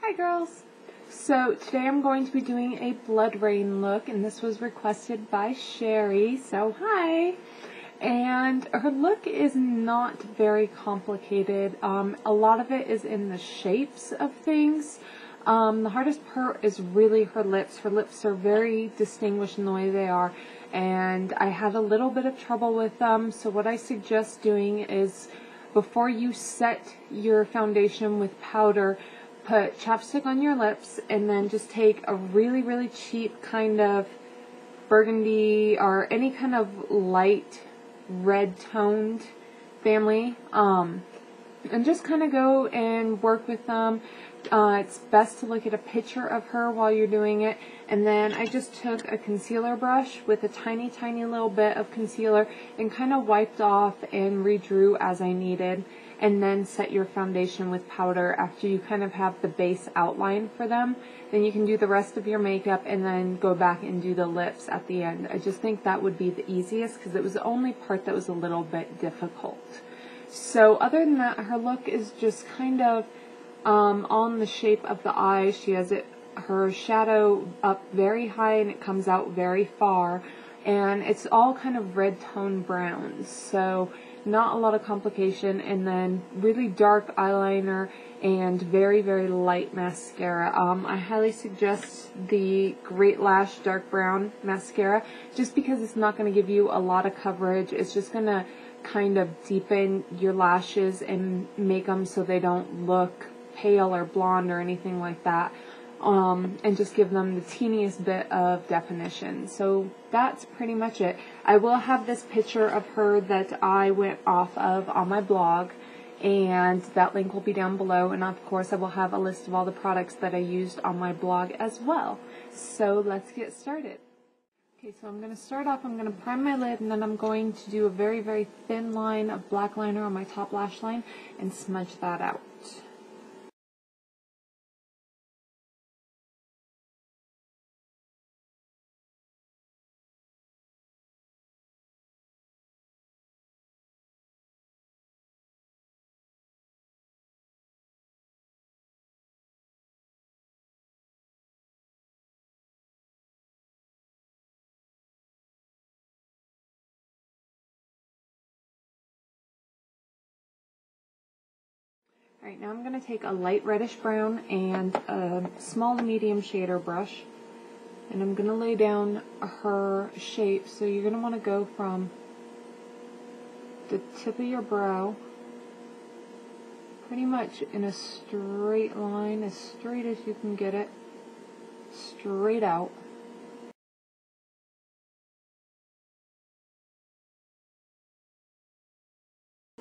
Hi girls! So today I'm going to be doing a BloodRayne look, and this was requested by Sherry, so hi! And her look is not very complicated. A lot of it is in the shapes of things. The hardest part is really her lips. Her lips are very distinguished in the way they are, and I had a little bit of trouble with them, so what I suggest doing is before you set your foundation with powder, put chapstick on your lips and then just take a really cheap kind of burgundy or any kind of light red toned family, and just kind of go and work with them. It's best to look at a picture of her while you're doing it, and then I just took a concealer brush with a tiny little bit of concealer and kind of wiped off and redrew as I needed, and then set your foundation with powder after you kind of have the base outline for them. Then you can do the rest of your makeup and then go back and do the lips at the end. I just think that would be the easiest because it was the only part that was a little bit difficult. So other than that, her look is just kind of on the shape of the eyes. She has her shadow up very high and it comes out very far, and it's all kind of red tone browns, so not a lot of complication. And then really dark eyeliner and very light mascara. I highly suggest the Great Lash Dark Brown Mascara just because it's not going to give you a lot of coverage. It's just going to kind of deepen your lashes and make them so they don't look pale or blonde or anything like that, and just give them the teeniest bit of definition. So that's pretty much it. I will have this picture of her that I went off of on my blog, and that link will be down below, and of course I will have a list of all the products that I used on my blog as well. So let's get started. Okay, so I'm going to start off, I'm going to prime my lid, and then I'm going to do a very thin line of black liner on my top lash line and smudge that out. Alright, now I'm going to take a light reddish brown and a small to medium shader brush, and I'm going to lay down her shape. So you're going to want to go from the tip of your brow pretty much in a straight line, as straight as you can get it, straight out.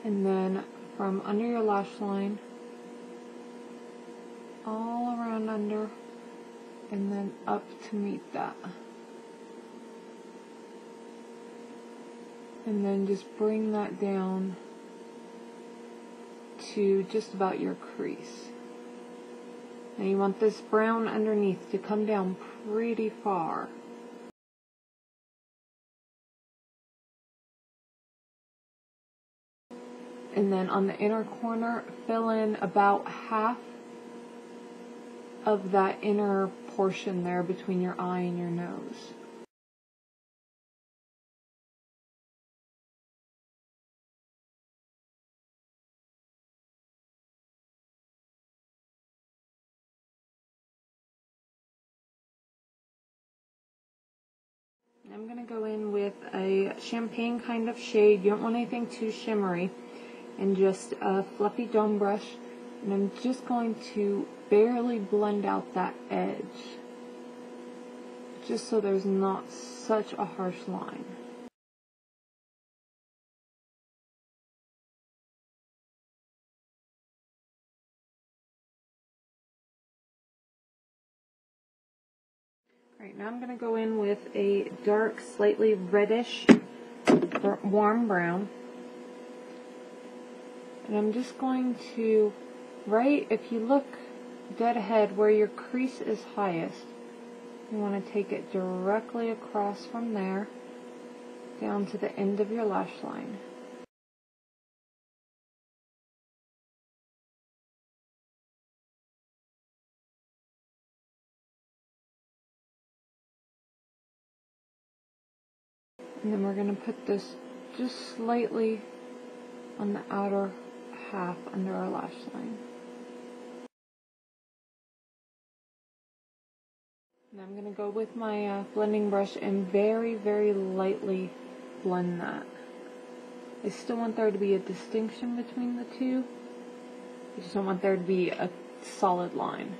And then from under your lash line, all around under, and then up to meet that. And then just bring that down to just about your crease. Now you want this brown underneath to come down pretty far. And then on the inner corner, fill in about half of that inner portion there between your eye and your nose. I'm going to go in with a champagne kind of shade. You don't want anything too shimmery. And just a fluffy dome brush, and I'm just going to barely blend out that edge, just so there's not such a harsh line. Alright, now I'm going to go in with a dark, slightly reddish, warm brown. And I'm just going to, if you look dead ahead where your crease is highest, you want to take it directly across from there down to the end of your lash line. And then we're going to put this just slightly on the outer half under our lash line. And I'm going to go with my blending brush and very, very lightly blend that. I still want there to be a distinction between the two. I just don't want there to be a solid line.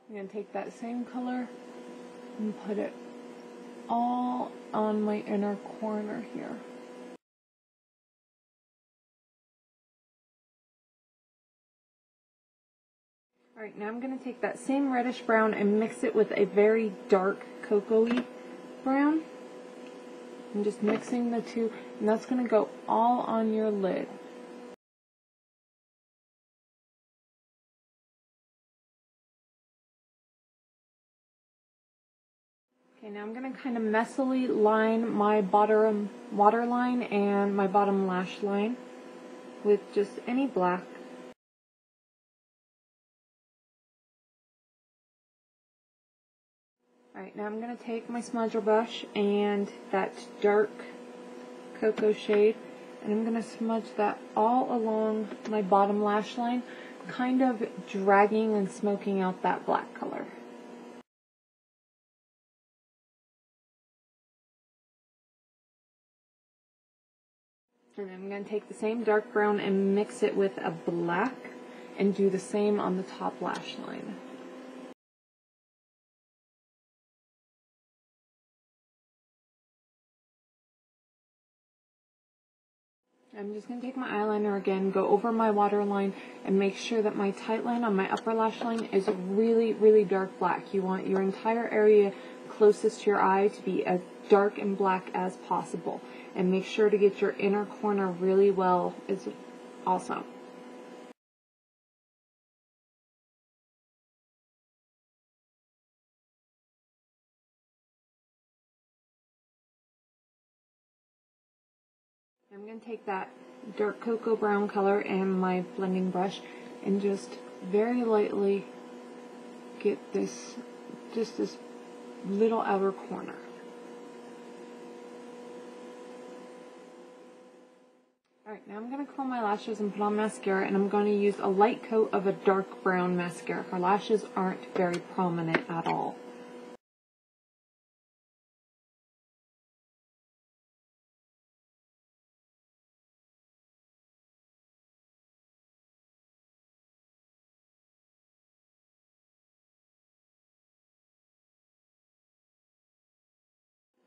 I'm going to take that same color and put it all on my inner corner here. Alright, now I'm going to take that same reddish brown and mix it with a very dark cocoa-y brown. I'm just mixing the two, and that's going to go all on your lid. Okay, now I'm going to kind of messily line my bottom waterline and my bottom lash line with just any black. Alright, now I'm going to take my smudger brush and that dark cocoa shade, and I'm going to smudge that all along my bottom lash line, kind of dragging and smoking out that black color. And I'm going to take the same dark brown and mix it with a black and do the same on the top lash line. I'm just going to take my eyeliner again, go over my waterline, and make sure that my tight line on my upper lash line is really, really dark black. You want your entire area closest to your eye to be as dark and black as possible. And make sure to get your inner corner really well is awesome. I'm going to take that dark cocoa brown color and my blending brush and just very lightly get this, just this little outer corner. Alright, now I'm going to curl my lashes and put on mascara, and I'm going to use a light coat of a dark brown mascara. Her lashes aren't very prominent at all.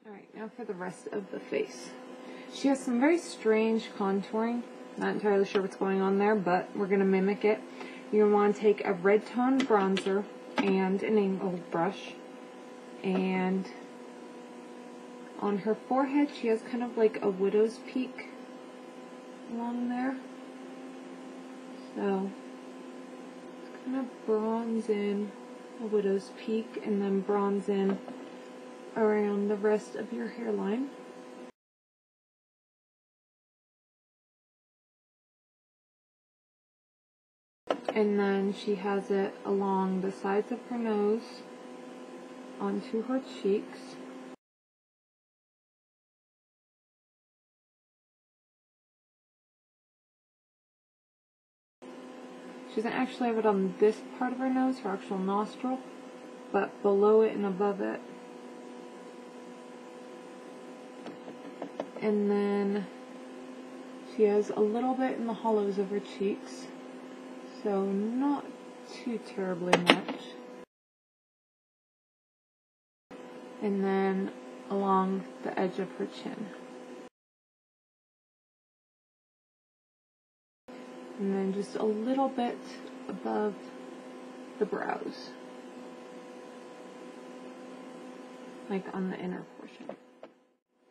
Alright, now for the rest of the face. She has some very strange contouring. Not entirely sure what's going on there, but we're going to mimic it. You're going to want to take a red tone bronzer and an angled brush. And on her forehead, she has kind of like a widow's peak along there. So, kind of bronze in a widow's peak and then bronze in around the rest of your hairline. And then she has it along the sides of her nose, onto her cheeks. She doesn't actually have it on this part of her nose, her actual nostril, but below it and above it. And then she has a little bit in the hollows of her cheeks. So not too terribly much. And then along the edge of her chin. And then just a little bit above the brows. Like on the inner portion.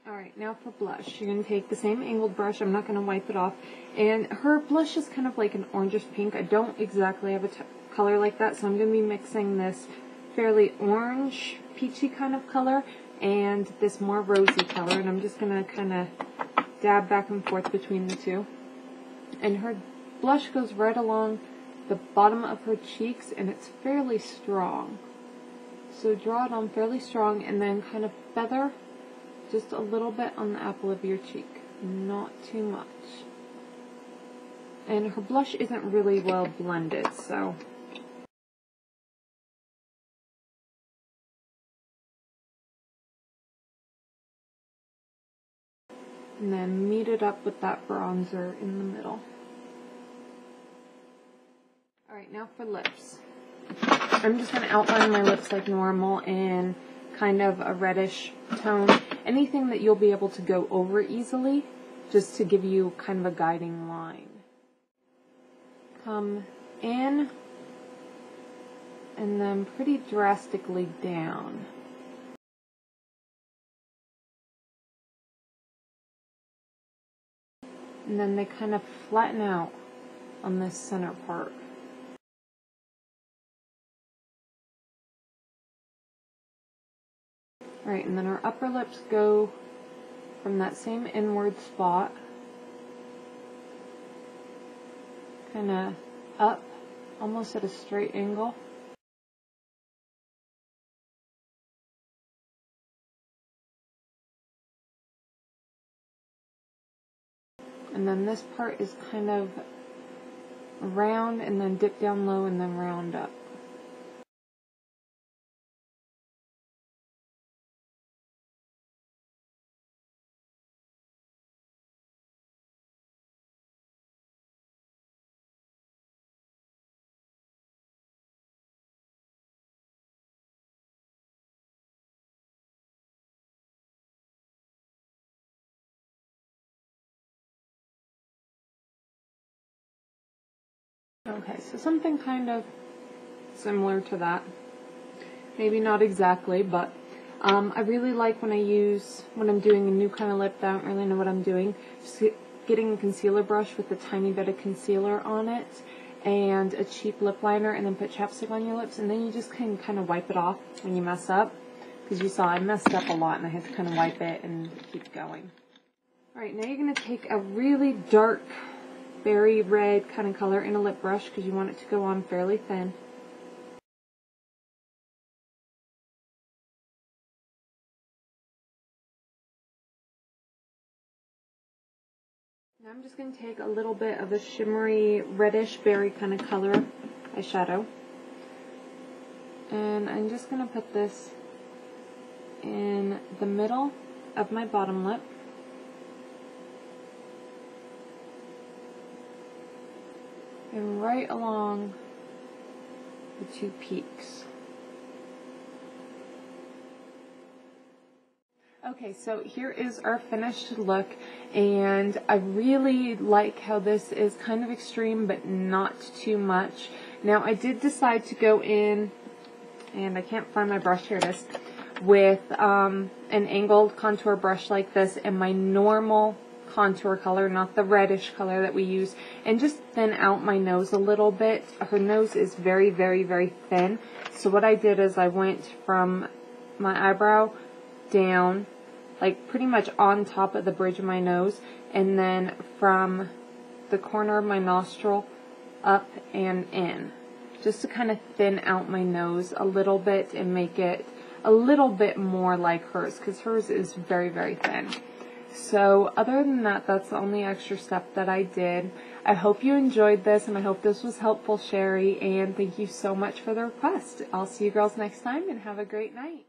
Alright, now for blush. You're going to take the same angled brush. I'm not going to wipe it off. And her blush is kind of like an orangish pink. I don't exactly have a color like that, so I'm going to be mixing this fairly orange, peachy kind of color and this more rosy color. And I'm just going to kind of dab back and forth between the two. And her blush goes right along the bottom of her cheeks, and it's fairly strong. So draw it on fairly strong, and then kind of feather just a little bit on the apple of your cheek. Not too much. And her blush isn't really well blended, so... And then meet it up with that bronzer in the middle. Alright, now for lips. I'm just going to outline my lips like normal in kind of a reddish tone. Anything that you'll be able to go over easily, just to give you kind of a guiding line. Come in, and then pretty drastically down. And then they kind of flatten out on this center part. Right, and then our upper lips go from that same inward spot, kind of up, almost at a straight angle. And then this part is kind of round, and then dip down low, and then round up. Okay, so something kind of similar to that. Maybe not exactly, but I really like when I'm doing a new kind of lip that I don't really know what I'm doing, just getting a concealer brush with a tiny bit of concealer on it and a cheap lip liner, and then put chapstick on your lips, and then you just can kind of wipe it off when you mess up, because you saw I messed up a lot and I had to kind of wipe it and keep going. Alright, now you're going to take a really dark berry red kind of color in a lip brush, because you want it to go on fairly thin. Now I'm just going to take a little bit of a shimmery reddish berry kind of color eyeshadow, and I'm just going to put this in the middle of my bottom lip. And right along the two peaks. Okay, so here is our finished look, and I really like how this is kind of extreme, but not too much. Now, I did decide to go in, and I can't find my brush, here it is, with an angled contour brush like this, and my normal contour color, not the reddish color that we use, and just thin out my nose a little bit. Her nose is very, very, very thin. So what I did is I went from my eyebrow down, like pretty much on top of the bridge of my nose, and then from the corner of my nostril up and in, just to kind of thin out my nose a little bit and make it a little bit more like hers, because hers is very, very thin. So other than that, that's the only extra step that I did. I hope you enjoyed this, and I hope this was helpful, Sherry, and thank you so much for the request. I'll see you girls next time, and have a great night.